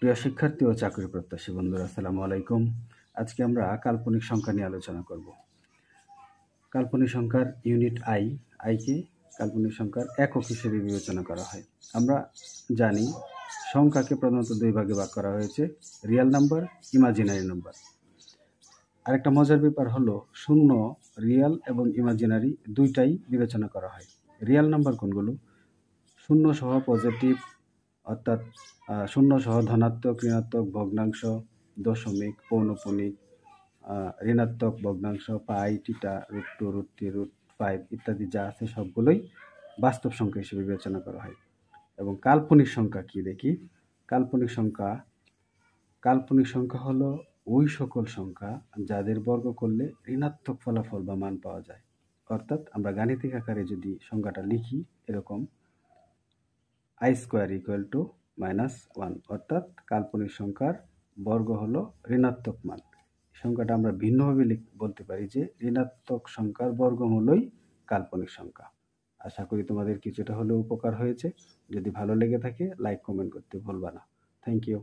প্রিয় শিক্ষার্থী ও চাকরি প্রত্যাশী বন্ধুরা, আসসালামু আলাইকুম। আজকে আমরা কাল্পনিক সংখ্যা নিয়ে আলোচনা করব। কাল্পনিক সংখ্যার ইউনিট আইকে কাল্পনিক সংখ্যার একক হিসেবে বিবেচনা করা হয়। আমরা জানি সংখ্যাকে প্রধানত দুই ভাগে ভাগ করা হয়েছে, রিয়েল নাম্বার, ইমাজিনারি নাম্বার। আরেকটা মজার ব্যাপার হলো শূন্য, রিয়েল এবং ইমাজিনারি দুইটাই বিবেচনা করা হয়। রিয়েল নাম্বার কোনগুলো? শূন্য সহ পজিটিভ, অর্থাৎ শূন্য সহ ধনাত্মক, ঋণাত্মক, ভগ্নাংশ, দশমিক, পৌনঃপুনিক, ঋণাত্মক, ভগ্নাংশ, পাই, টিটা, √2, √3, √5 ইত্যাদি যা আছে সবগুলোই বাস্তব সংখ্যা হিসেবে বিবেচনা করা হয়। এবং কাল্পনিক সংখ্যা কি দেখি। কাল্পনিক সংখ্যা হলো ওই সকল সংখ্যা যাদের বর্গ করলে ঋণাত্মক ফলাফল বা মান পাওয়া যায়। অর্থাৎ আমরা গাণিতিক আকারে যদি সংখ্যাটা লিখি এরকম, i² = -1, অর্থাৎ কাল্পনিক সংখ্যার বর্গ হলো ঋণাত্মক মান। সংখ্যাটা আমরা ভিন্নভাবে বলতে পারি যে ঋণাত্মক সংখ্যার বর্গমূলই কাল্পনিক সংখ্যা। আশা করি তোমাদের কিছুটা হলেও উপকার হয়েছে। যদি ভালো লেগে থাকে লাইক কমেন্ট করতে ভুলবা না। Thank you.